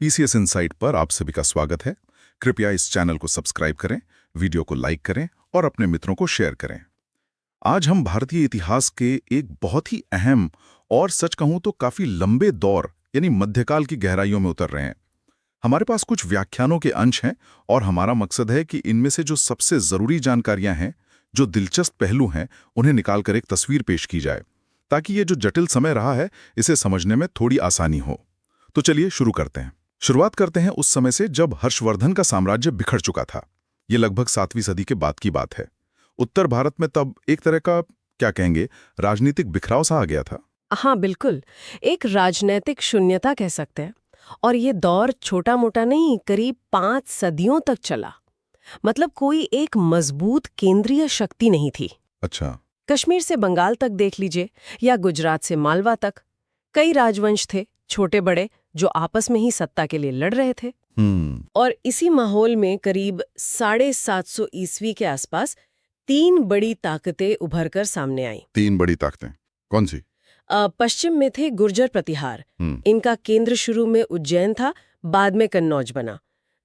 PCS insight पर आप सभी का स्वागत है। कृपया इस चैनल को सब्सक्राइब करें, वीडियो को लाइक करें और अपने मित्रों को शेयर करें। आज हम भारतीय इतिहास के एक बहुत ही अहम और सच कहूं तो काफी लंबे दौर यानी मध्यकाल की गहराइयों में उतर रहे हैं। हमारे पास कुछ व्याख्यानों के अंश हैं और हमारा मकसद है कि इनमें से जो सबसे जरूरी जानकारियां हैं, जो दिलचस्प पहलू हैं, उन्हें निकालकर एक तस्वीर पेश की जाए ताकि ये जो जटिल समय रहा है इसे समझने में थोड़ी आसानी हो। तो चलिए शुरू करते हैं। शुरुआत करते हैं उस समय से जब हर्षवर्धन का साम्राज्य बिखर चुका था। ये लगभग 7वीं सदी के बाद की बात है। उत्तर भारत में तब एक तरह का क्या कहेंगे राजनीतिक बिखराव सा आ गया था। हाँ बिल्कुल, एक राजनैतिक शून्यता कह सकते हैं। और ये दौर छोटा मोटा नहीं, करीब 5 सदियों तक चला। मतलब कोई एक मजबूत केंद्रीय शक्ति नहीं थी। अच्छा। कश्मीर से बंगाल तक देख लीजिए या गुजरात से मालवा तक, कई राजवंश थे, छोटे बड़े, जो आपस में ही सत्ता के लिए लड़ रहे थे। और इसी माहौल में करीब 750 ईस्वी के आसपास 3 बड़ी ताकतें उभर कर सामने आईं। 3 बड़ी ताकतें कौन सी? पश्चिम में थे गुर्जर प्रतिहार। इनका केंद्र शुरू में उज्जैन था, बाद में कन्नौज बना।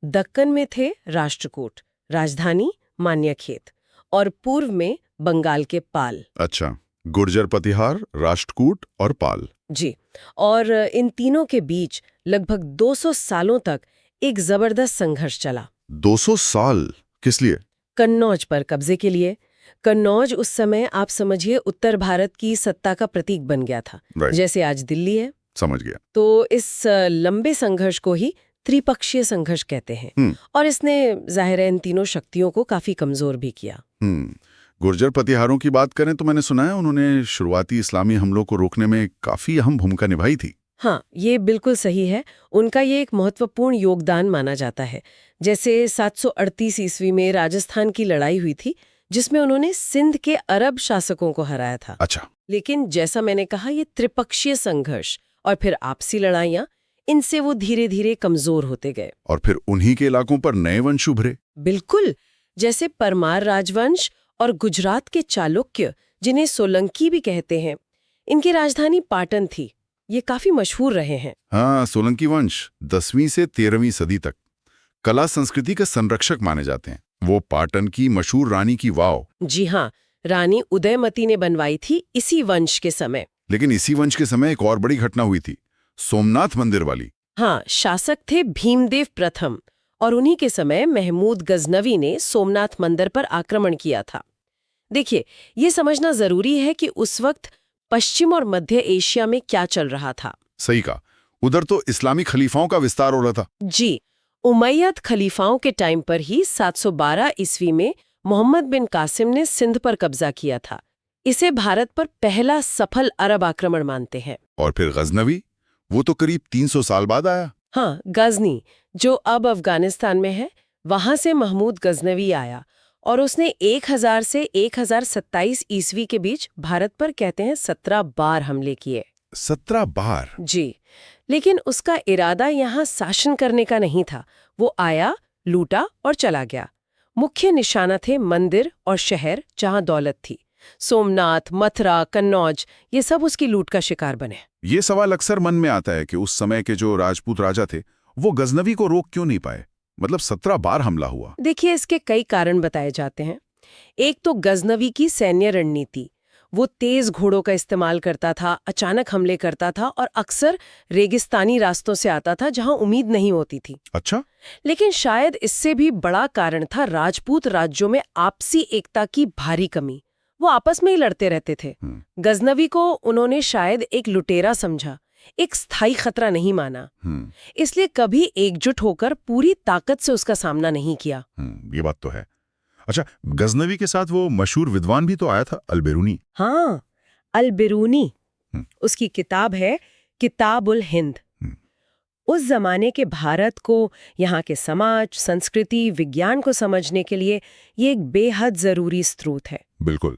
दक्कन में थे राष्ट्रकूट, राजधानी मान्यखेत। और पूर्व में बंगाल के पाल। अच्छा, गुर्जर प्रतिहार, राष्ट्रकूट और पाल। जी, और इन तीनों के बीच लगभग 200 सालों तक एक जबरदस्त संघर्ष चला। 200 साल? किस लिए? कन्नौज पर कब्जे के लिए। कन्नौज उस समय आप समझिए उत्तर भारत की सत्ता का प्रतीक बन गया था, जैसे आज दिल्ली है। समझ गया। तो इस लंबे संघर्ष को ही त्रिपक्षीय संघर्ष कहते हैं। और इसने जाहिर है इन तीनों शक्तियों को काफी कमजोर भी किया। गुर्जर प्रतिहारों की बात करें तो मैंने सुना है उन्होंने शुरुआती इस्लामी हमलों को रोकने में काफी अहम भूमिका निभाई थी। हाँ, ये बिल्कुल सही है। उनका ये एक महत्वपूर्ण योगदान माना जाता है। जैसे 738 ईस्वी में राजस्थान की लड़ाई हुई थी, जिसमें उन्होंने सिंध के अरब शासकों को हराया था। अच्छा। लेकिन जैसा मैंने कहा, ये त्रिपक्षीय संघर्ष और फिर आपसी लड़ाइयां, इनसे वो धीरे धीरे कमजोर होते गए। और फिर उन्हीं के इलाकों पर नए वंश उभरे। बिल्कुल, जैसे परमार राजवंश और गुजरात के चालुक्य, जिन्हें सोलंकी भी कहते हैं। इनकी राजधानी पाटन थी। ये काफी मशहूर रहे हैं। हाँ, सोलंकी वंश 10वीं से 13वीं सदी तक कला संस्कृति के संरक्षक माने जाते हैं। वो पाटन की मशहूर रानी की वाव। जी हाँ, रानी उदयमती ने बनवाई थी इसी वंश के समय। लेकिन इसी वंश के समय एक और बड़ी घटना हुई थी, सोमनाथ मंदिर वाली। हाँ, शासक थे भीमदेव प्रथम, और उन्हीं के समय महमूद गजनवी ने सोमनाथ मंदिर पर आक्रमण किया था। देखिए, ये समझना जरूरी है कि उस वक्त पश्चिम और मध्य एशिया में क्या चल रहा था। सही कहा, उधर तो इस्लामी खलीफाओं का विस्तार हो रहा था। जी, उमैयद खलीफाओं के टाइम पर ही 712 ईस्वी में मोहम्मद बिन कासिम ने सिंध पर कब्जा किया था। इसे भारत पर पहला सफल अरब आक्रमण मानते हैं। और फिर गजनवी, वो तो करीब 300 साल बाद आया। हाँ, गजनी, जो अब अफगानिस्तान में है, वहां से महमूद गजनवी आया और उसने 1000 से 1027 ईस्वी के बीच भारत पर कहते हैं 17 बार हमले किए। 17 बार? जी, लेकिन उसका इरादा यहाँ शासन करने का नहीं था। वो आया, लूटा और चला गया। मुख्य निशाना थे मंदिर और शहर जहाँ दौलत थी। सोमनाथ, मथुरा, कन्नौज, ये सब उसकी लूट का शिकार बने। ये सवाल अक्सर मन में आता है कि उस समय के जो राजपूत राजा थे वो गजनवी को रोक क्यों नहीं पाए? मतलब 17 बार हमला हुआ। देखिए, इसके कई कारण बताए जाते हैं। एक तो गजनवी की सैन्य रणनीति। वो तेज घोड़ों का इस्तेमाल करता था, अचानक हमले करता था और अक्सर रेगिस्तानी रास्तों से आता था जहां उम्मीद नहीं होती थी। अच्छा। लेकिन शायद इससे भी बड़ा कारण था राजपूत राज्यों में आपसी एकता की भारी कमी। वो आपस में ही लड़ते रहते थे। गजनवी को उन्होंने शायद एक लुटेरा समझा, एक स्थायी खतरा नहीं माना। इसलिए कभी एकजुट होकर पूरी ताकत से उसका सामना नहीं किया। ये बात तो है। अच्छा, गजनवी के साथ वो मशहूर विद्वान भी तो आया था, अल-बिरूनी। हाँ, अल-बिरूनी। उसकी किताब है किताबुल हिंद। उस जमाने के भारत को, यहाँ के समाज, संस्कृति, विज्ञान को समझने के लिए ये एक बेहद जरूरी स्रोत है। बिल्कुल।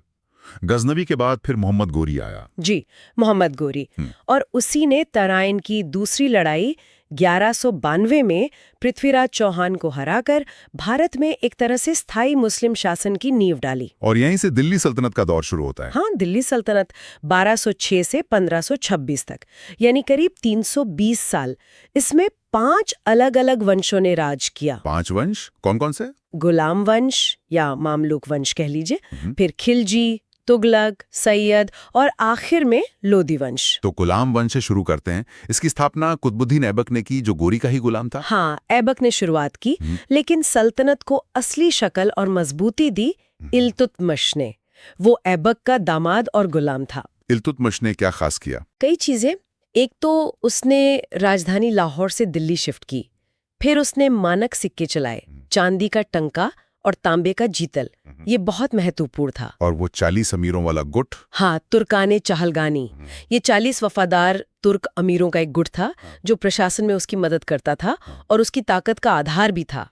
गजनवी के बाद फिर मोहम्मद गोरी आया। जी, मोहम्मद गोरी। और उसी ने तराइन की दूसरी लड़ाई, 1192 में पृथ्वीराज चौहान को हराकर भारत में एक तरह से स्थायी मुस्लिम शासन की नींव डाली। और यहीं से दिल्ली सल्तनत का दौर शुरू होता है। हाँ, दिल्ली सल्तनत 1206 से 1526 तक, यानी करीब 320 साल। इसमें 5 अलग-अलग वंशों ने राज किया। 5 वंश कौन कौन से? गुलाम वंश या मामलुक वंश कह लीजिए, फिर खिलजी, तुगलक, सैयद और आखिर में लोदी वंश। तो गुलाम वंश से शुरू करते हैं। इसकी स्थापना कुतुबुद्दीन ऐबक ने की, जो गोरी का ही गुलाम था। हाँ, ऐबक ने शुरुआत की, लेकिन सल्तनत को असली शक्ल और मजबूती दी इल्तुतमिश ने। वो ऐबक का दामाद और गुलाम था। इल्तुतमिश ने क्या खास किया? कई चीजें। एक तो उसने राजधानी लाहौर से दिल्ली शिफ्ट की, फिर उसने मानक सिक्के चलाए, चांदी का टंका और तांबे का जीतल। ये बहुत महत्वपूर्ण था। और वो 40 अमीरों वाला गुट? हाँ, तुर्काने चहलगानी। ये 40 वफादार तुर्क अमीरों का एक गुट था जो प्रशासन में उसकी मदद करता था और उसकी ताकत का आधार भी था।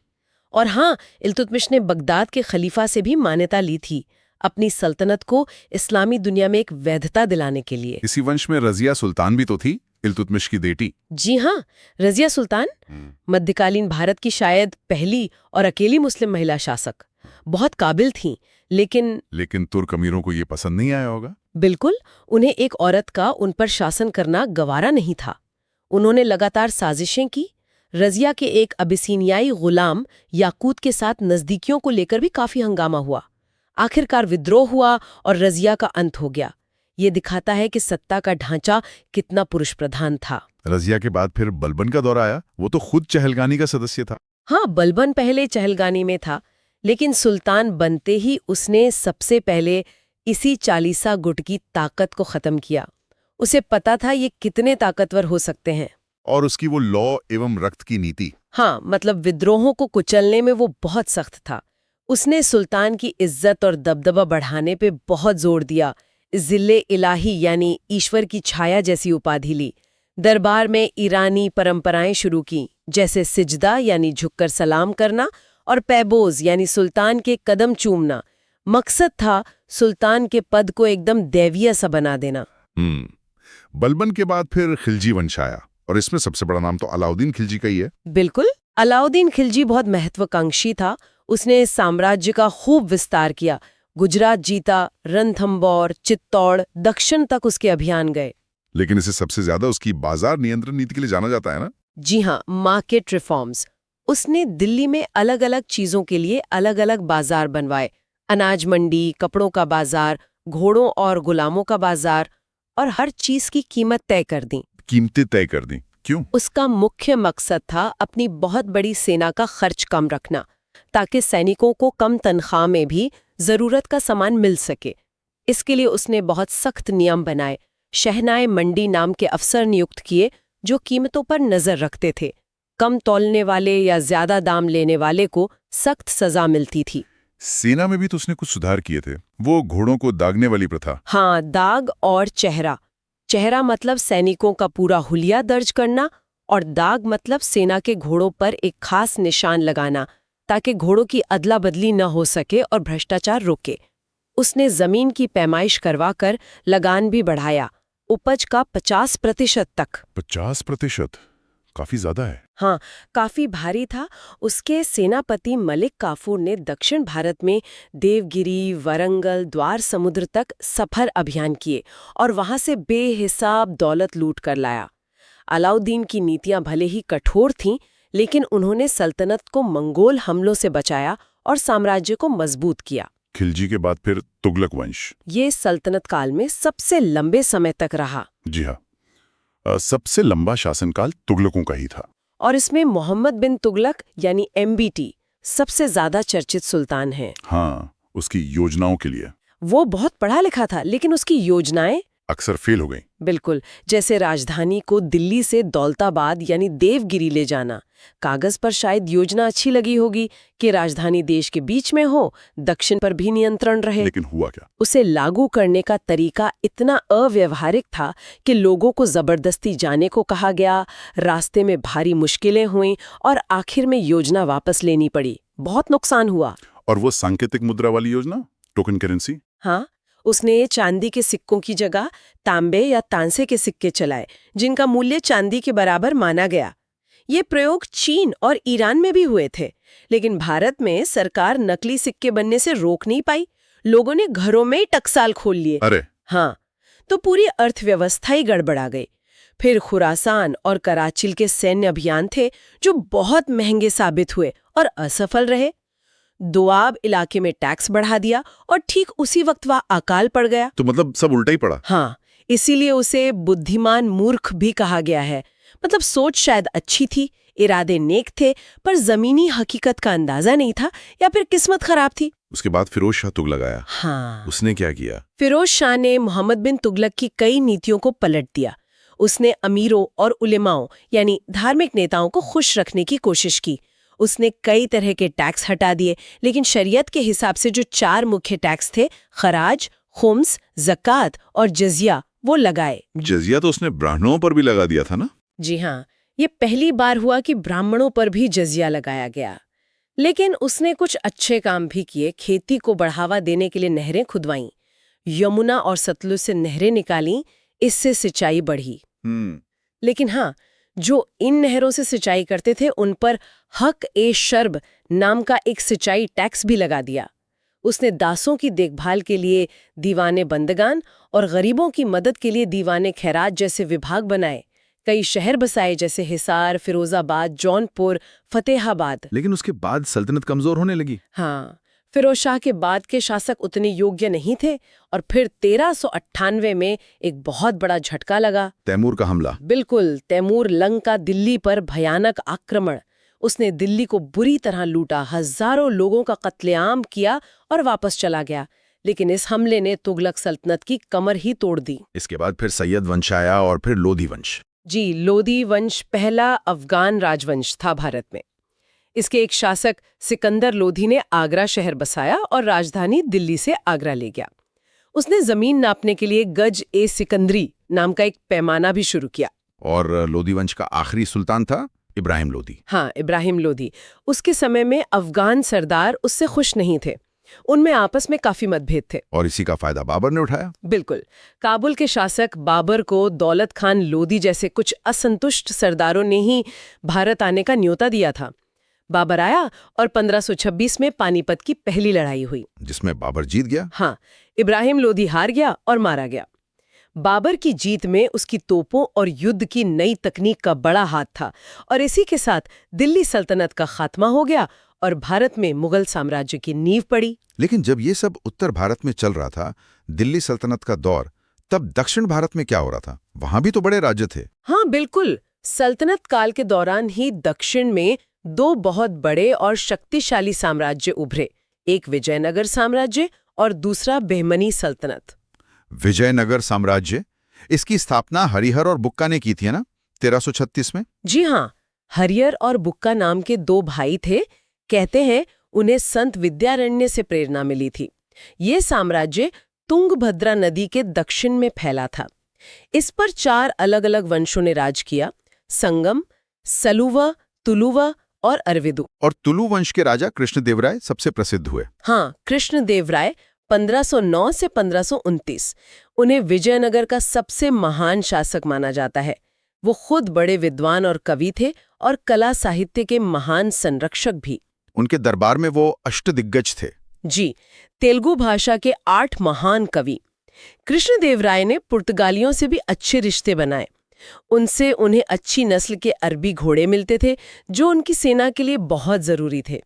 और हाँ, इल्तुतमिश ने बगदाद के खलीफा से भी मान्यता ली थी अपनी सल्तनत को इस्लामी दुनिया में एक वैधता दिलाने के लिए। इसी वंश में रजिया सुल्तान भी तो थी, इल्तुतमिश की बेटी। जी हाँ, रजिया सुल्तान मध्यकालीन भारत की शायद पहली और अकेली मुस्लिम महिला शासक। बहुत काबिल थीं, लेकिन तुर्क अमीरों को ये पसंद नहीं आया होगा। बिल्कुल, उन्हें एक औरत का उन पर शासन करना गवारा नहीं था। उन्होंने लगातार साजिशें की। रजिया के एक अबिसीनियाई गुलाम याकूत के साथ नजदीकियों को लेकर भी काफी हंगामा हुआ। आखिरकार विद्रोह हुआ और रजिया का अंत हो गया। ये दिखाता है कि सत्ता का ढांचा कितना पुरुष प्रधान था। रजिया के बाद फिर बलबन का दौर आया। वो तो खुद चहलगानी का सदस्य था। हाँ, बलबन पहले चहलगानी में था, लेकिन सुल्तान बनते ही उसने सबसे पहले इसी चालीसा गुट की ताकत को खत्म किया। उसे पता था ये कितने ताकतवर हो सकते हैं। और उसकी वो लौ एवं रक्त की नीति। हाँ, मतलब विद्रोहों को कुचलने में वो बहुत सख्त था। उसने सुल्तान की इज्जत और दबदबा बढ़ाने पे बहुत जोर दिया। जिले इलाही यानी ईश्वर की छाया जैसी उपाधि ली। दरबार में ईरानी परंपराएं शुरू की, जैसे सिजदा यानी झुककर सलाम करना और पैबोज यानी सुल्तान के कदम चूमना। मकसद था सुल्तान के पद को एकदम दैवीय सा बना देना। बलबन के बाद फिर खिलजी वंश आया और इसमें सबसे बड़ा नाम तो अलाउद्दीन खिलजी का ही है। बिल्कुल, अलाउद्दीन खिलजी बहुत महत्वाकांक्षी था। उसने साम्राज्य का खूब विस्तार किया। गुजरात जीता, रणथंबोर, चित्तौड़, दक्षिण तक उसके अभियान गए। लेकिन इसे सबसे ज्यादा उसकी बाजार नियंत्रण नीति के लिए जाना जाता है ना? जी हाँ, मार्केट रिफॉर्म्स। उसने दिल्ली में अलग अलग चीजों के लिए अलग अलग बाजार बनवाए। अनाज मंडी, कपड़ों का बाजार, घोड़ों और गुलामों का बाजार, और हर चीज की कीमत तय कर दी। कीमतें तय कर दी? क्यों? उसका मुख्य मकसद था अपनी बहुत बड़ी सेना का खर्च कम रखना, ताकि सैनिकों को कम तनख्वाह में भी जरूरत का सामान मिल सके। इसके लिए उसने बहुत सख्त नियम बनाए। शहनाए मंडी नाम के अफसर नियुक्त किए जो कीमतों पर नजर रखते थे। कम तौलने वाले या ज्यादा दाम लेने वाले को सख्त सजा मिलती थी। सेना में भी तो उसने कुछ सुधार किए थे। वो घोड़ों को दागने वाली प्रथा। हाँ, दाग और चेहरा। चेहरा मतलब सैनिकों का पूरा हुलिया दर्ज करना, और दाग मतलब सेना के घोड़ों पर एक खास निशान लगाना, ताकि घोड़ों की अदला बदली न हो सके और भ्रष्टाचार रोके। उसने जमीन की पैमाइश करवाकर लगान भी बढ़ाया, उपज का 50% तक। 50%? काफी ज्यादा है। हाँ, काफी भारी था। उसके सेनापति मलिक काफूर ने दक्षिण भारत में देवगिरी, वरंगल, द्वार समुद्र तक सफर अभियान किए और वहां से बेहिसाब दौलत लूट कर लाया। अलाउद्दीन की नीतियां भले ही कठोर थीं, लेकिन उन्होंने सल्तनत को मंगोल हमलों से बचाया और साम्राज्य को मजबूत किया। खिलजी के बाद फिर तुगलक वंश। ये सल्तनत काल में सबसे लंबे समय तक रहा। जी हाँ, सबसे लंबा शासनकाल तुगलकों का ही था। और इसमें मोहम्मद बिन तुगलक यानी MBT सबसे ज्यादा चर्चित सुल्तान हैं। हाँ, उसकी योजनाओं के लिए। वो बहुत पढ़ा लिखा था, लेकिन उसकी योजनाएं अक्सर फेल हो गई। बिल्कुल, जैसे राजधानी को दिल्ली से दौलताबाद यानी देवगिरी ले जाना। कागज पर शायद योजना अच्छी लगी होगी कि राजधानी देश के बीच में हो, दक्षिण पर भी नियंत्रण रहे। लेकिन हुआ क्या? उसे लागू करने का तरीका इतना अव्यवहारिक था कि लोगों को जबरदस्ती जाने को कहा गया, रास्ते में भारी मुश्किलें हुईं और आखिर में योजना वापस लेनी पड़ी। बहुत नुकसान हुआ। और वो सांकेतिक मुद्रा वाली योजना, टोकन करेंसी? हाँ, उसने चांदी के सिक्कों की जगह तांबे या तांसे के सिक्के चलाए, जिनका मूल्य चांदी के बराबर माना गया। ये प्रयोग चीन और ईरान में भी हुए थे, लेकिन भारत में सरकार नकली सिक्के बनने से रोक नहीं पाई। लोगों ने घरों में ही टकसाल खोल लिए। अरे हाँ, तो पूरी अर्थव्यवस्था ही गड़बड़ा गई। फिर खुरासान और कराचिल के सैन्य अभियान थे जो बहुत महंगे साबित हुए और असफल रहे। दोआब इलाके में टैक्स बढ़ा दिया और ठीक उसी वक्त वह अकाल पड़ गया। तो मतलब सब उल्टा ही पड़ा। हाँ, इसीलिए उसे बुद्धिमान मूर्ख भी कहा गया है। मतलब सोच शायद अच्छी थी, इरादे नेक थे, पर जमीनी हकीकत का अंदाजा नहीं था या फिर किस्मत खराब थी। उसके बाद फिरोज शाह तुगलक आया। हाँ, उसने क्या किया? फिरोज शाह ने मोहम्मद बिन तुगलक की कई नीतियों को पलट दिया। उसने अमीरों और उलेमाओं यानी धार्मिक नेताओं को खुश रखने की कोशिश की। उसने कई तरह के टैक्स हटा दिए, लेकिन शरीयत के हिसाब से जो 4 मुख्य टैक्स थे, खराज, खुम्स, ज़कात और जजिया, वो लगाए। जजिया तो उसने ब्राह्मणों पर भी लगा दिया था ना? जी हाँ, ये पहली बार हुआ कि ब्राह्मणों पर भी जजिया लगाया गया। लेकिन उसने कुछ अच्छे काम भी किए। खेती को बढ़ावा देने के लिए नहरें खुदवाईं, यमुना और सतलुज से नहरें निकालीं, इससे सिंचाई बढ़ी। लेकिन हाँ, जो इन नहरों से सिंचाई करते थे उन पर हक-ए-शर्ब नाम का एक सिंचाई टैक्स भी लगा दिया। उसने दासों की देखभाल के लिए दीवाने बंदगान और गरीबों की मदद के लिए दीवाने खैरात जैसे विभाग बनाए। कई शहर बसाए जैसे हिसार, फिरोजाबाद, जौनपुर, फतेहाबाद। लेकिन उसके बाद सल्तनत कमजोर होने लगी। हाँ, फिरोज शाह के बाद के शासक उतने योग्य नहीं थे और फिर 1398 में एक बहुत बड़ा झटका लगा। तैमूर का हमला। बिल्कुल, तैमूर लंग का दिल्ली पर भयानक आक्रमण। उसने दिल्ली को बुरी तरह लूटा, हजारों लोगों का कत्लेआम किया और वापस चला गया। लेकिन इस हमले ने तुगलक सल्तनत की कमर ही तोड़ दी। इसके बाद फिर सैयद वंश आया और फिर लोधी वंश। जी, लोधी वंश पहला अफगान राजवंश था भारत में। इसके एक शासक सिकंदर लोधी ने आगरा शहर बसाया और राजधानी दिल्ली से आगरा ले गया। उसने जमीन नापने के लिए गज-ए-सिकंदरी नाम का एक पैमाना भी शुरू किया। और लोधी वंश का आखिरी सुल्तान था इब्राहिम लोधी। हाँ, इब्राहिम लोधी। उसके समय में अफगान सरदार उससे खुश नहीं थे। उनमें आपस में काफी मतभेद थे। और इसी का फायदा बाबर ने उठाया। बिल्कुल, काबुल के शासक बाबर को दौलत खान लोधी जैसे कुछ असंतुष्ट सरदारों ने ही भारत आने का न्योता दिया था। बाबर आया और 1526 में पानीपत की पहली लड़ाई हुई, जिसमें बाबर जीत गया। हाँ, इब्राहिम लोधी हार गया और मारा गया। बाबर की जीत में उसकी तोपों और युद्ध की नई तकनीक का बड़ा हाथ था और इसी के साथ दिल्ली सल्तनत का खात्मा हो गया और भारत में मुगल साम्राज्य की नींव पड़ी। लेकिन जब ये सब उत्तर भारत में चल रहा था, दिल्ली सल्तनत का दौर, तब दक्षिण भारत में क्या हो रहा था? वहां भी तो बड़े राज्य थे। हाँ, बिल्कुल। सल्तनत काल के दौरान ही दक्षिण में 2 बहुत बड़े और शक्तिशाली साम्राज्य उभरे। एक विजयनगर साम्राज्य और दूसरा बहमनी सल्तनत। विजयनगर साम्राज्य, इसकी स्थापना हरिहर और बुक्का ने की थी ना 1336 में? जी हाँ, हरिहर और बुक्का नाम के 2 भाई थे। कहते हैं उन्हें संत विद्यारण्य से प्रेरणा मिली थी। ये साम्राज्य तुंगभद्रा नदी के दक्षिण में फैला था। इस पर 4 अलग-अलग वंशों ने राज किया: संगम, सलुवा, तुलुवा और अरविदु। और तुलु वंश के राजा कृष्णदेवराय सबसे प्रसिद्ध हुए। हाँ, कृष्णदेवराय 1509 से 1529। उन्हें विजयनगर का सबसे महान शासक माना जाता है। वो खुद बड़े विद्वान और कवि थे और कला साहित्य के महान संरक्षक भी। उनके दरबार में वो अष्टदिग्गज थे। जी, तेलुगु भाषा के 8 महान कवि। कृष्णदेवराय ने पुर्तगालियों से भी अच्छे रिश्ते बनाए। उनसे उन्हें अच्छी नस्ल के अरबी घोड़े मिलते थे जो उनकी सेना के लिए बहुत जरूरी थे।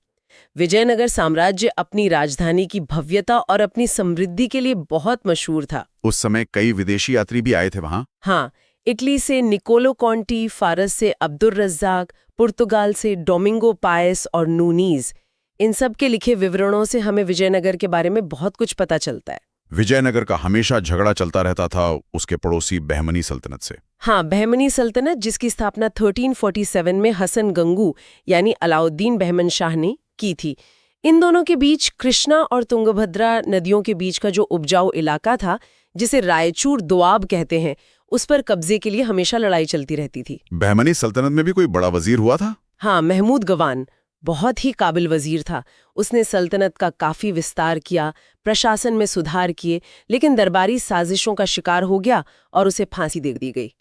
विजयनगर साम्राज्य अपनी राजधानी की भव्यता और अपनी समृद्धि के लिए बहुत मशहूर था। उस समय कई विदेशी यात्री भी आए थे वहां। हाँ, इटली से निकोलो कॉन्टी, फारस से अब्दुल रज़्ज़ाक, पुर्तगाल से डोमिंगो पायस और नूनीज। इन सब के लिखे विवरणों से हमें विजयनगर के बारे में बहुत कुछ पता चलता है। विजयनगर का हमेशा झगड़ा चलता रहता था उसके पड़ोसी बहमनी सल्तनत से। हाँ, बहमनी सल्तनत, जिसकी स्थापना 1347 में हसन गंगू यानी अलाउद्दीन बहमन शाह ने की थी। इन दोनों के बीच कृष्णा और तुंगभद्रा नदियों के बीच का जो उपजाऊ इलाका था, जिसे रायचूर दोआब कहते हैं, उस पर कब्जे के लिए हमेशा लड़ाई चलती रहती थी। बहमनी सल्तनत में भी कोई बड़ा वजीर हुआ था? हाँ, महमूद गवान बहुत ही काबिल वजीर था। उसने सल्तनत का काफी विस्तार किया, प्रशासन में सुधार किए, लेकिन दरबारी साजिशों का शिकार हो गया और उसे फांसी दे दी गई।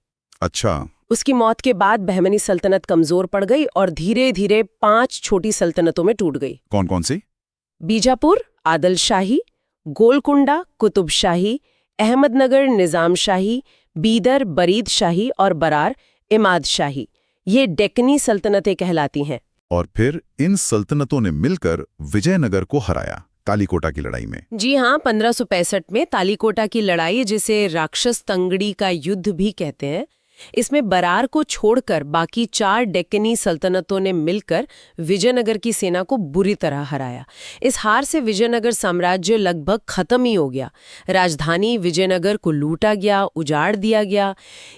अच्छा। उसकी मौत के बाद बहमनी सल्तनत कमजोर पड़ गई और धीरे धीरे 5 छोटी सल्तनतों में टूट गई। कौन कौन सी? बीजापुर आदिल शाही, गोलकुंडा कुतुब शाही, अहमदनगर निजाम शाही, बीदर बरीद शाही और बरार इमाद शाही। ये डेक्कनी सल्तनतें कहलाती हैं। और फिर इन सल्तनतों ने मिलकर विजयनगर को हराया तालीकोटा की लड़ाई में। जी हाँ, 1565 में तालीकोटा की लड़ाई, जिसे राक्षस तंगड़ी का युद्ध भी कहते हैं, इसमें बरार को छोड़कर बाकी 4 डेक्कनी सल्तनतों ने मिलकर विजयनगर की सेना को बुरी तरह हराया। इस हार से विजयनगर साम्राज्य लगभग खत्म ही हो गया। राजधानी विजयनगर को लूटा गया, उजाड़ दिया गया।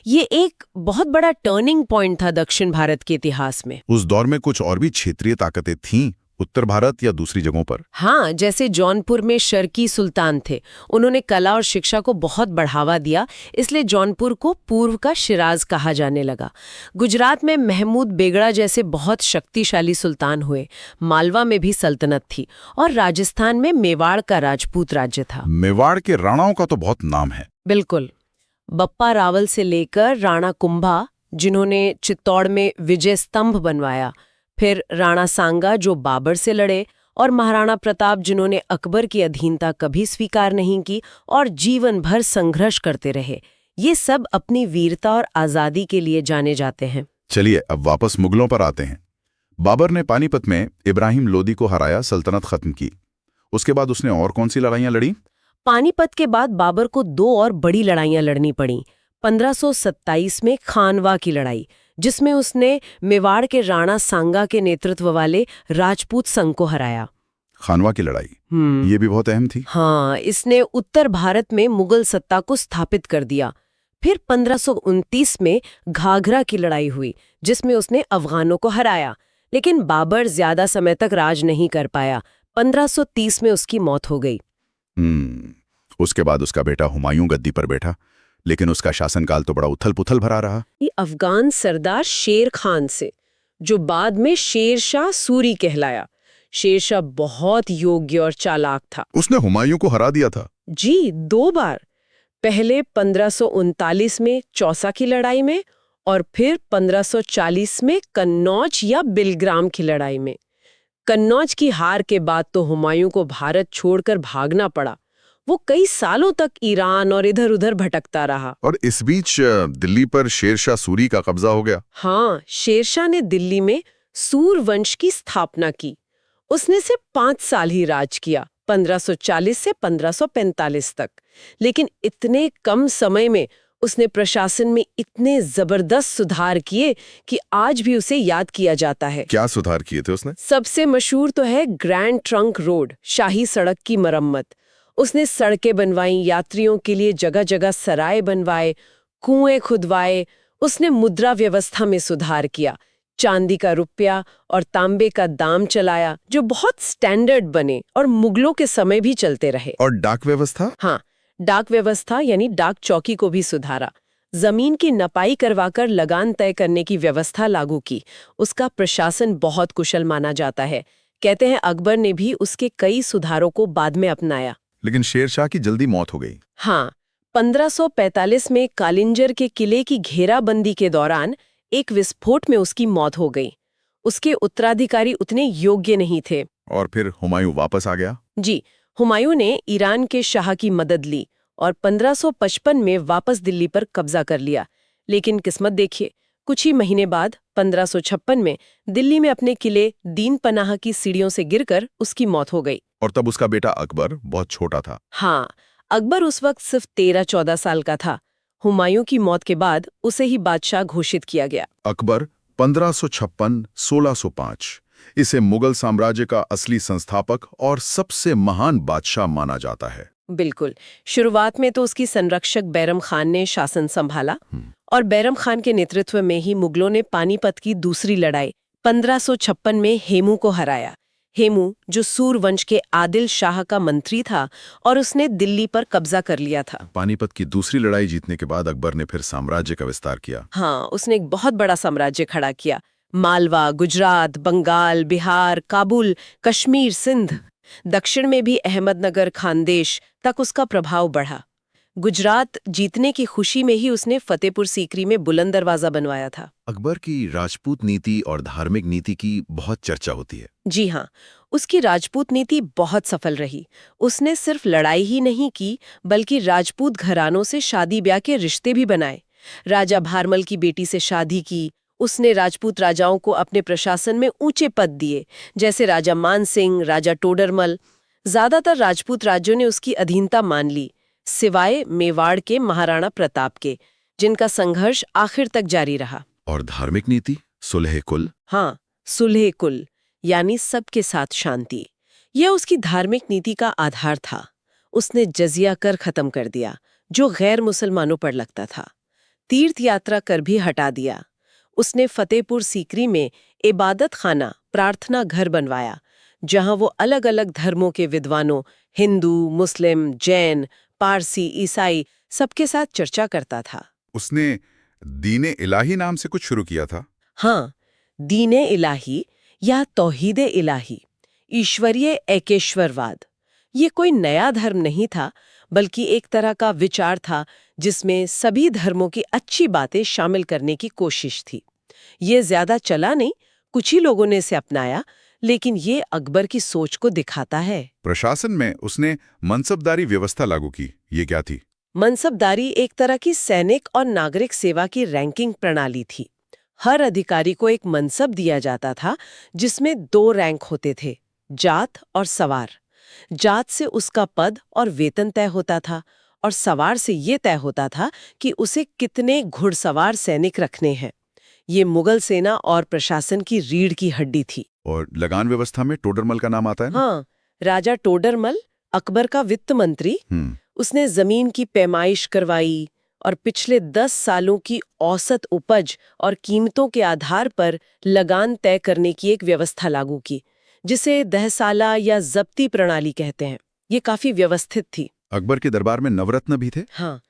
ये एक बहुत बड़ा टर्निंग पॉइंट था दक्षिण भारत के इतिहास में। उस दौर में कुछ और भी क्षेत्रीय ताकतें थीं, उत्तर भारत या दूसरी जगहों पर? हाँ, जैसे जौनपुर में शर्की सुल्तान थे। उन्होंने कला और शिक्षा को बहुत बढ़ावा दिया, इसलिए जौनपुर को पूर्व का शिराज कहा जाने लगा। गुजरात में महमूद बेगड़ा जैसे बहुत शक्तिशाली सुल्तान हुए। मालवा में भी सल्तनत थी और राजस्थान में मेवाड़ का राजपूत राज्य था। मेवाड़ के राणाओं का तो बहुत नाम है। बिल्कुल। बप्पा रावल से लेकर राणा कुंभा, जिन्होंने चित्तौड़ में विजय स्तंभ बनवाया, फिर राणा सांगा जो बाबर से लड़े, और महाराणा प्रताप जिन्होंने अकबर की अधीनता कभी स्वीकार नहीं की और जीवन भर संघर्ष करते रहे। ये सब अपनी वीरता और आज़ादी के लिए जाने जाते हैं। चलिए अब वापस मुगलों पर आते हैं। बाबर ने पानीपत में इब्राहिम लोदी को हराया, सल्तनत खत्म की। उसके बाद उसने और कौन सी लड़ाइयां लड़ी? पानीपत के बाद बाबर को 2 और बड़ी लड़ाइयां लड़नी पड़ी। 1527 में खानवा की लड़ाई, जिसमें उसने मेवाड़ के राणा सांगा के नेतृत्व वाले राजपूत संघ को हराया। खानवा की लड़ाई, ये भी बहुत अहम थी। हाँ, इसने उत्तर भारत में मुगल सत्ता को स्थापित कर दिया। फिर 1529 में घाघरा की लड़ाई हुई, जिसमें उसने अफगानों को हराया। लेकिन बाबर ज्यादा समय तक राज नहीं कर पाया। 1530 में उसकी मौत हो गई। उसके बाद उसका बेटा हुमायूं गद्दी पर बैठा, लेकिन उसका शासनकाल तो बड़ा उथल-पुथल भरा रहा। ये अफगान सरदार शेर खान से, जो बाद में शेर शाह सूरी कहलाया। शेर शाह बहुत योग्य और चालाक था। उसने हुमायूं को हरा दिया था? जी, 2 बार। पहले 1539 में चौसा की लड़ाई में और फिर 1540 में कन्नौज या बिलग्राम की लड़ाई में। कन्नौज की हार के बाद तो हुमायूं को भारत छोड़कर भागना पड़ा। वो कई सालों तक ईरान और इधर-उधर भटकता रहा। और इस बीच दिल्ली पर शेरशाह सूरी का कब्जा हो गया। हाँ, शेरशाह ने दिल्ली में सूर वंश की स्थापना की। उसने सिर्फ 5 साल ही राज किया, 1540 से 1545 तक। लेकिन इतने कम समय में उसने प्रशासन में इतने जबरदस्त सुधार किए कि आज भी उसे याद किया जाता है। क्या सुधार किए थे उसने? सबसे मशहूर तो है ग्रैंड ट्रंक रोड, शाही सड़क की मरम्मत। उसने सड़कें बनवाई, यात्रियों के लिए जगह जगह सराय बनवाए, कुएं खुदवाए। उसने मुद्रा व्यवस्था में सुधार किया, चांदी का रुपया और तांबे का दाम चलाया, जो बहुत स्टैंडर्ड बने और मुगलों के समय भी चलते रहे। और डाक व्यवस्था? हाँ, डाक व्यवस्था यानी डाक चौकी को भी सुधारा। जमीन की नपाई करवाकर लगान तय करने की व्यवस्था लागू की। उसका प्रशासन बहुत कुशल माना जाता है। कहते हैं अकबर ने भी उसके कई सुधारों को बाद में अपनाया। लेकिन शेरशाह की जल्दी मौत हो गई। हाँ, 1545 में कालिंजर के किले की घेराबंदी के दौरान एक विस्फोट में उसकी मौत हो गई। उसके उत्तराधिकारी उतने योग्य नहीं थे। और फिर हुमायूं वापस आ गया? जी, हुमायूं ने ईरान के शाह की मदद ली और 1555 में वापस दिल्ली पर कब्जा कर लिया। लेकिन किस्मत देखिए, कुछ ही महीने बाद 1556 में दिल्ली में अपने किले दीन पनाह की सीढ़ियों से गिरकर उसकी मौत हो गई। और तब उसका बेटा अकबर बहुत छोटा था। हाँ, अकबर उस वक्त सिर्फ 13-14 साल का था। हुमायूं की मौत के बाद उसे ही बादशाह घोषित किया गया। अकबर 1556-1605 इसे मुगल साम्राज्य का असली संस्थापक और सबसे महान बादशाह माना जाता है। बिल्कुल। शुरुआत में तो उसकी संरक्षक बैरम खान ने शासन संभाला और बैरम खान के नेतृत्व में ही मुगलों ने पानीपत की दूसरी लड़ाई 1556 में हेमू को हराया। हेमू, जो सूर वंश के आदिल शाह का मंत्री था और उसने दिल्ली पर कब्जा कर लिया था। पानीपत की दूसरी लड़ाई जीतने के बाद अकबर ने फिर साम्राज्य का विस्तार किया। हाँ, उसने एक बहुत बड़ा साम्राज्य खड़ा किया। मालवा, गुजरात, बंगाल, बिहार, काबुल, कश्मीर, सिंध। दक्षिण में भी अहमदनगर, खानदेश तक उसका प्रभाव बढ़ा। गुजरात जीतने की खुशी में ही उसने फतेहपुर सीकरी में बुलंद दरवाजा बनवाया था। अकबर की राजपूत नीति और धार्मिक नीति की बहुत चर्चा होती है। जी हाँ, उसकी राजपूत नीति बहुत सफल रही। उसने सिर्फ लड़ाई ही नहीं की, बल्कि राजपूत घरानों से शादी ब्याह के रिश्ते भी बनाए। राजा भारमल की बेटी से शादी की। उसने राजपूत राजाओं को अपने प्रशासन में ऊंचे पद दिए, जैसे राजा मान सिंह, राजा टोडरमल। ज्यादातर राजपूत राज्यों ने उसकी अधीनता मान ली, सिवाय मेवाड़ के महाराणा प्रताप के, जिनका संघर्ष आखिर तक जारी रहा। और धार्मिक नीति, सुलह कुल। हाँ, सुलह कुल यानी सबके साथ शांति, यह उसकी धार्मिक नीति का आधार था। उसने जजिया कर खत्म कर दिया, जो गैर मुसलमानों पर लगता था। तीर्थ यात्रा कर भी हटा दिया। उसने फतेहपुर सीकरी में इबादत खाना, प्रार्थना घर बनवाया, जहां वो अलग अलग धर्मों के विद्वानों, हिंदू, मुस्लिम, जैन, पारसी, ईसाई, सबके साथ चर्चा करता था। उसने दीने इलाही नाम से कुछ शुरू किया था। हाँ, दीने इलाही या तौहीदे इलाही, ईश्वरीय एकेश्वरवाद। ये कोई नया धर्म नहीं था, बल्कि एक तरह का विचार था जिसमें सभी धर्मों की अच्छी बातें शामिल करने की कोशिश थी। ये ज्यादा चला नहीं, कुछ ही लोगों ने इसे अपनाया, लेकिन ये अकबर की सोच को दिखाता है। प्रशासन में उसने मनसबदारी व्यवस्था लागू की। ये क्या थी? मनसबदारी एक तरह की सैनिक और नागरिक सेवा की रैंकिंग प्रणाली थी। हर अधिकारी को एक मनसब दिया जाता था, जिसमें 2 रैंक होते थे, जात और सवार। जात से उसका पद और वेतन तय होता था, और सवार से ये तय होता था कि उसे कितने घुड़सवार सैनिक रखने हैं। ये मुगल सेना और प्रशासन की रीढ़ की हड्डी थी। और लगान व्यवस्था में टोडरमल का नाम आता है ना? हाँ, राजा टोडरमल, अकबर का वित्त मंत्री। उसने जमीन की पैमाइश करवाई और पिछले 10 सालों की औसत उपज और कीमतों के आधार पर लगान तय करने की एक व्यवस्था लागू की, जिसे दहसाला या जब्ती प्रणाली कहते हैं। ये काफी व्यवस्थित थी। अकबर के दरबार में नवरत्न भी थे। हाँ,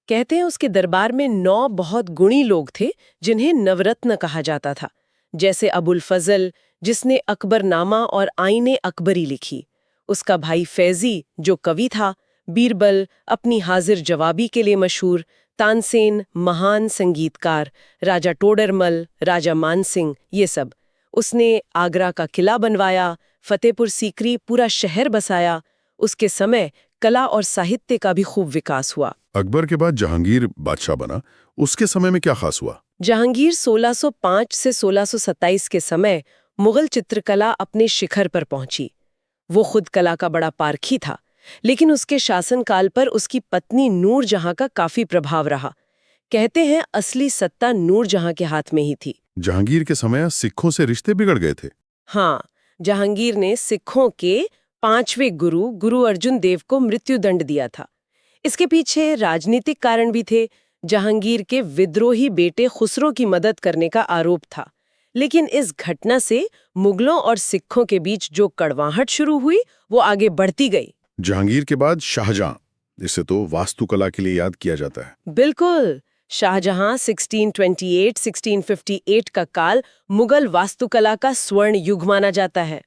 कहते हैं उसके दरबार में 9 बहुत गुणी लोग थे, जिन्हें नवरत्न कहा जाता था, जैसे अबुल फजल, जिसने अकबरनामा और आईने अकबरी लिखी। उसका भाई फैजी, जो कवि था। बीरबल, अपनी हाजिर जवाबी के लिए मशहूर। तानसेन, महान संगीतकार। राजा टोडरमल, राजा मानसिंह, ये सब। उसने आगरा का किला बनवाया, फतेहपुर सीकरी पूरा शहर बसाया। उसके समय कला और साहित्य का भी खूब विकास हुआ। अकबर के बाद जहांगीर बादशाह बना, उसके समय में क्या खास हुआ? जहांगीर 1605 से 1627 के समय मुगल चित्रकला अपने शिखर पर पहुंची। वो खुद कला का बड़ा पारखी था, लेकिन उसके शासनकाल पर उसकी पत्नी नूरजहां का काफी प्रभाव रहा। कहते हैं असली सत्ता नूरजहां के हाथ में ही थी। जहांगीर के समय सिखों से रिश्ते बिगड़ गए थे। हाँ, जहांगीर ने सिखों के 5वें गुरु, गुरु अर्जुन देव को मृत्युदंड दिया था। इसके पीछे राजनीतिक कारण भी थे। जहांगीर के विद्रोही बेटे खुसरो की मदद करने का आरोप था। लेकिन इस घटना से मुगलों और सिखों के बीच जो कड़वाहट शुरू हुई, वो आगे बढ़ती गई। जहांगीर के बाद शाहजहां, इसे तो वास्तुकला के लिए याद किया जाता है। बिल्कुल, शाहजहां 1628-1658 का काल मुगल वास्तुकला का स्वर्ण युग माना जाता है।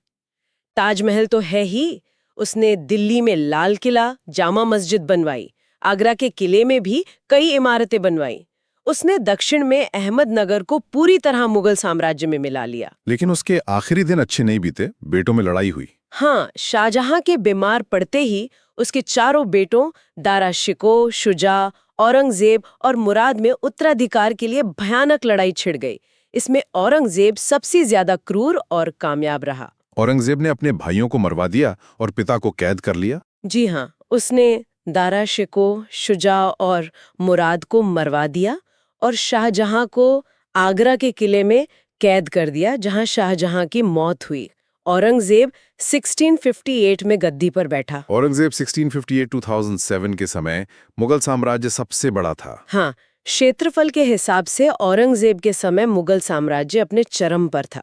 ताजमहल तो है ही, उसने दिल्ली में लाल किला, जामा मस्जिद बनवाई। आगरा के किले में भी कई इमारतें बनवाई। उसने दक्षिण में अहमदनगर को पूरी तरह मुगल साम्राज्य में मिला लिया। लेकिन उसके आखिरी दिन अच्छे नहीं बीते, बेटों में लड़ाई हुई। हाँ, शाहजहां के बीमार पड़ते ही उसके चारों बेटों दारा शिको, शुजा, औरंगजेब और मुराद में उत्तराधिकार के लिए भयानक लड़ाई छिड़ गई। इसमें औरंगजेब सबसे ज्यादा क्रूर और कामयाब रहा। औरंगजेब ने अपने भाइयों को मरवा दिया और पिता को कैद कर लिया। जी हाँ, उसने दारा शिको, शुजा और मुराद को मरवा दिया और शाहजहां को आगरा के किले में कैद कर दिया, जहां शाहजहां की मौत हुई। औरंगजेब 1658 में गद्दी पर बैठा। औरंगजेब 1658-2007 के समय मुगल साम्राज्य सबसे बड़ा था। हाँ, क्षेत्रफल के हिसाब से औरंगजेब के समय मुगल साम्राज्य अपने चरम पर था।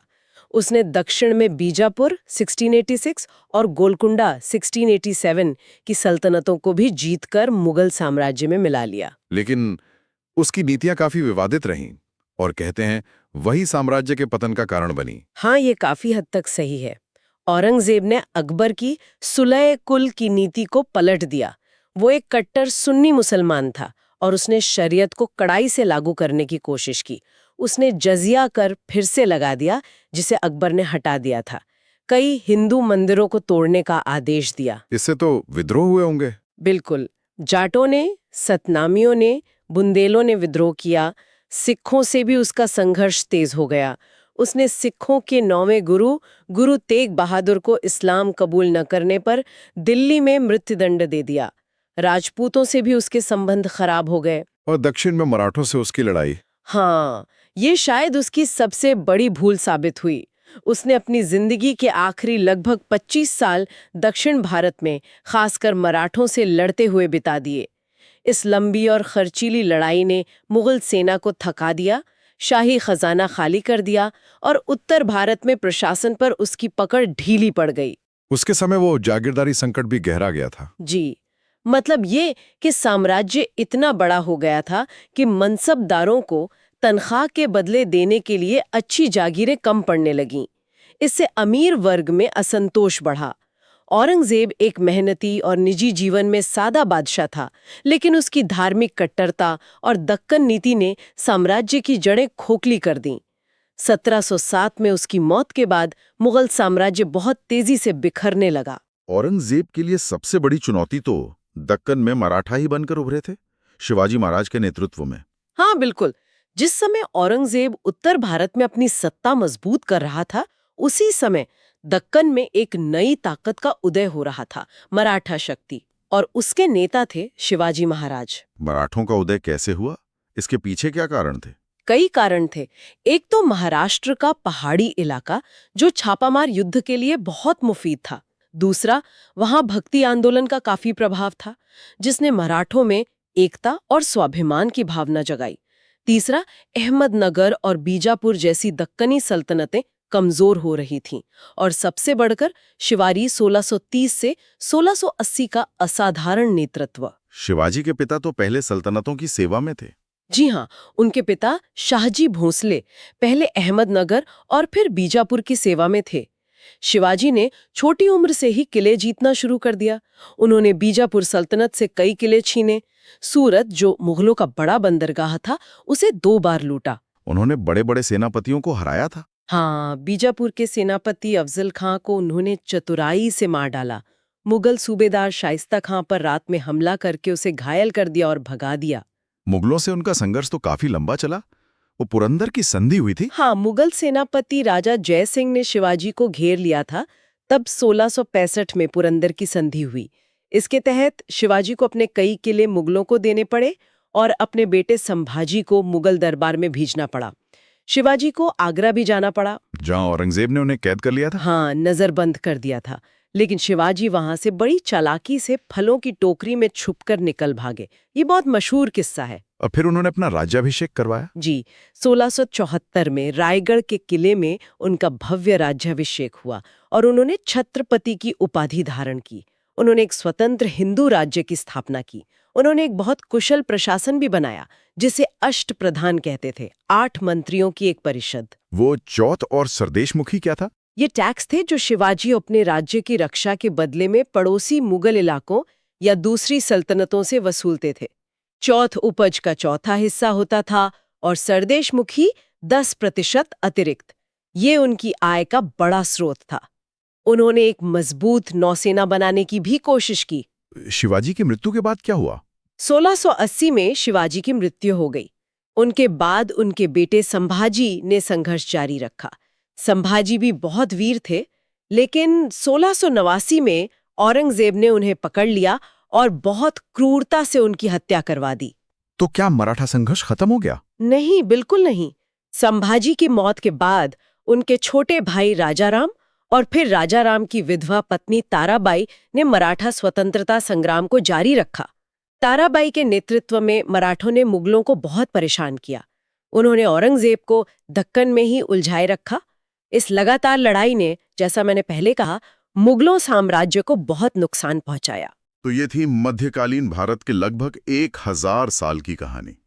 उसने दक्षिण में बीजापुर 1686 और गोलकुंडा 1687 की सल्तनतों को भी जीतकर मुगल साम्राज्य में मिला लिया। लेकिन उसकी नीतियां काफी विवादित रहीं और कहते हैं वही साम्राज्य के पतन का कारण बनी। हाँ, ये काफी हद तक सही है। औरंगजेब ने अकबर की सुलह कुल की नीति को पलट दिया। वो एक कट्टर सुन्नी मुसलमान था और उसने शरीयत को कड़ाई से लागू करने की कोशिश की। उसने जजिया कर फिर से लगा दिया, जिसे अकबर ने हटा दिया था। कई हिंदू मंदिरों को तोड़ने का आदेश दिया। इससे तो विद्रोह हुए होंगे। बिल्कुल, जाटों ने, सतनामियों ने, बुंदेलों ने विद्रोह किया। सिखों से भी उसका संघर्ष तेज हो गया। उसने सिखों के 9वें गुरु तेग बहादुर को इस्लाम कबूल न करने पर दिल्ली में मृत्युदंड दे दिया। राजपूतों से भी उसके संबंध खराब हो गए। और दक्षिण में मराठों से उसकी लड़ाई। हाँ, ये शायद उसकी सबसे बड़ी भूल साबित हुई। उसने अपनी जिंदगी के आखिरी लगभग 25 साल दक्षिण भारत में, खासकर मराठों से लड़ते हुए बिता दिए। इस लंबी और खर्चीली लड़ाई ने मुगल सेना को थका दिया, शाही खजाना खाली कर दिया और उत्तर भारत में प्रशासन पर उसकी पकड़ ढीली पड़ गई। उसके समय वो जागीरदारी संकट भी गहरा गया था। जी, मतलब ये कि साम्राज्य इतना बड़ा हो गया था कि मनसबदारों को तनख्वाह के बदले देने के लिए अच्छी जागीरें कम पड़ने लगीं। इससे अमीर वर्ग में असंतोष बढ़ा। औरंगजेब एक मेहनती और निजी जीवन में सादा बादशाह था, लेकिन उसकी धार्मिक कट्टरता और दक्कन नीति ने साम्राज्य की जड़ें खोखली कर दीं। 1707 में उसकी मौत के बाद मुगल साम्राज्य बहुत तेजी से बिखरने लगा। औरंगजेब के लिए सबसे बड़ी चुनौती तो दक्कन में मराठा ही बनकर उभरे थे, शिवाजी महाराज के नेतृत्व में। हाँ बिल्कुल, जिस समय औरंगजेब उत्तर भारत में अपनी सत्ता मजबूत कर रहा था, उसी समय दक्कन में एक नई ताकत का उदय हो रहा था, मराठा शक्ति, और उसके नेता थे शिवाजी महाराज। मराठों का उदय कैसे हुआ? इसके पीछे क्या कारण थे? कई कारण थे। एक तो महाराष्ट्र का पहाड़ी इलाका, जो छापामार युद्ध के लिए बहुत मुफीद था। दूसरा, वहां भक्ति आंदोलन का काफी प्रभाव था, जिसने मराठों में एकता और स्वाभिमान की भावना जगाई। तीसरा, अहमदनगर और बीजापुर जैसी दक्कनी सल्तनतें कमजोर हो रही थीं। और सबसे बढ़कर शिवाजी 1630 से 1680 का असाधारण नेतृत्व। शिवाजी के पिता तो पहले सल्तनतों की सेवा में थे। जी हाँ, उनके पिता शाहजी भोंसले पहले अहमदनगर और फिर बीजापुर की सेवा में थे। शिवाजी ने छोटी उम्र से ही किले जीतना शुरू कर दिया। उन्होंने बीजापुर सल्तनत से कई किले छीने। सूरत, जो मुगलों का बड़ा बंदरगाह था, उसे 2 बार लूटा। उन्होंने बड़े बड़े सेनापतियों को हराया था। हाँ, बीजापुर के सेनापति अफजल खां को उन्होंने चतुराई से मार डाला। मुगल सूबेदार शाइस्ता खां पर रात में हमला करके उसे घायल कर दिया और भगा दिया। मुगलों से उनका संघर्ष तो काफी लंबा चला। वो पुरंदर की संधि हुई थी। हाँ, मुगल सेनापति राजा जय सिंह ने शिवाजी को घेर लिया था। तब 1665 में पुरंदर की संधि हुई। इसके तहत शिवाजी को अपने कई किले मुगलों को देने पड़े और अपने बेटे संभाजी को मुगल दरबार में भेजना पड़ा। शिवाजी को आगरा भी जाना पड़ा, जहां औरंगजेब ने उन्हें कैद कर लिया था। हाँ, नजरबंद कर दिया था। लेकिन शिवाजी वहां से बड़ी चालाकी से फलों की टोकरी में छुपकर निकल भागे। ये बहुत मशहूर किस्सा है। और फिर उन्होंने अपना राज्याभिषेक करवाया। जी, 1674 में रायगढ़ के किले में उनका भव्य राज्याभिषेक हुआ और उन्होंने छत्रपति की उपाधि धारण की। उन्होंने एक स्वतंत्र हिंदू राज्य की स्थापना की। उन्होंने एक बहुत कुशल प्रशासन भी बनाया, जिसे अष्ट प्रधान कहते थे, 8 मंत्रियों की एक परिषद। वो चौथ और सरदेशमुखी क्या था? ये टैक्स थे जो शिवाजी अपने राज्य की रक्षा के बदले में पड़ोसी मुगल इलाकों या दूसरी सल्तनतों से वसूलते थे। चौथ उपज का चौथा हिस्सा होता था और सरदेशमुखी 10% अतिरिक्त। ये उनकी आय का बड़ा स्रोत था। उन्होंने एक मजबूत नौसेना बनाने की भी कोशिश की। शिवाजी की मृत्यु के बाद क्या हुआ? 1680 में शिवाजी की मृत्यु हो गई। उनके बाद उनके बेटे संभाजी ने संघर्ष जारी रखा। संभाजी भी बहुत वीर थे, लेकिन 1689 में औरंगजेब ने उन्हें पकड़ लिया और बहुत क्रूरता से उनकी हत्या करवा दी। तो क्या मराठा संघर्ष खत्म हो गया? नहीं, बिल्कुल नहीं। संभाजी की मौत के बाद उनके छोटे भाई राजाराम और फिर राजाराम की विधवा पत्नी ताराबाई ने मराठा स्वतंत्रता संग्राम को जारी रखा। ताराबाई के नेतृत्व में मराठों ने मुगलों को बहुत परेशान किया। उन्होंने औरंगजेब को दक्कन में ही उलझाए रखा। इस लगातार लड़ाई ने, जैसा मैंने पहले कहा, मुगलों साम्राज्य को बहुत नुकसान पहुंचाया। तो ये थी मध्यकालीन भारत के लगभग 1000 साल की कहानी।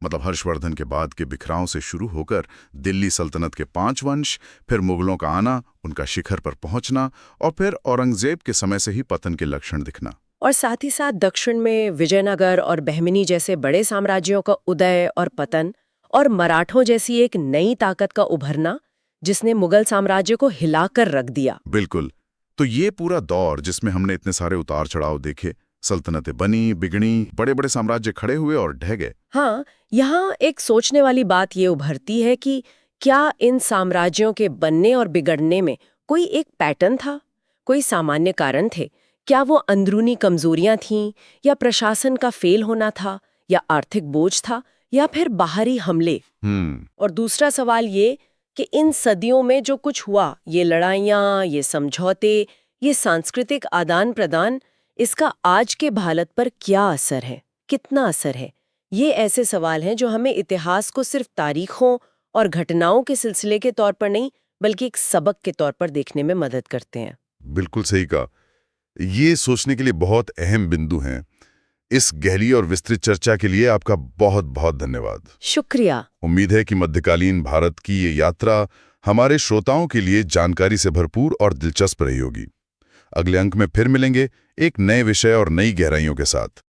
मतलब हर्षवर्धन के बाद के बिखराव से शुरू होकर दिल्ली सल्तनत के 5 वंश, फिर मुगलों का आना, उनका शिखर पर पहुंचना और फिर औरंगजेब के समय से ही पतन के लक्षण दिखना। और साथ ही साथ दक्षिण में विजयनगर और बहमिनी जैसे बड़े साम्राज्यों का उदय और पतन, और मराठों जैसी एक नई ताकत का उभरना जिसने मुगल साम्राज्य को हिलाकर रख दिया। बिल्कुल। तो ये पूरा दौर जिसमें हमने इतने सारे उतार चढ़ाव देखे, सल्तनतें बनी, बिगड़ी, बड़े बड़े साम्राज्य खड़े हुए और ढह गए। हाँ, यहाँ एक सोचने वाली बात ये उभरती है कि क्या इन साम्राज्यों के बनने और बिगड़ने में कोई एक पैटर्न था, कोई सामान्य कारण थे? क्या वो अंदरूनी कमजोरियां थीं, या प्रशासन का फेल होना था, या आर्थिक बोझ था, या फिर बाहरी हमले? और दूसरा सवाल ये कि इन सदियों में जो कुछ हुआ, ये लड़ाइयाँ, ये समझौते, ये सांस्कृतिक आदान प्रदान, इसका आज के भारत पर क्या असर है, कितना असर है? ये ऐसे सवाल हैं जो हमें इतिहास को सिर्फ तारीखों और घटनाओं के सिलसिले के तौर पर नहीं, बल्कि एक सबक के तौर पर देखने में मदद करते हैं। बिल्कुल सही कहा। ये सोचने के लिए बहुत अहम बिंदु हैं। इस गहरी और विस्तृत चर्चा के लिए आपका बहुत बहुत धन्यवाद। शुक्रिया। उम्मीद है कि मध्यकालीन भारत की ये यात्रा हमारे श्रोताओं के लिए जानकारी से भरपूर और दिलचस्प रही होगी। अगले अंक में फिर मिलेंगे एक नए विषय और नई गहराइयों के साथ।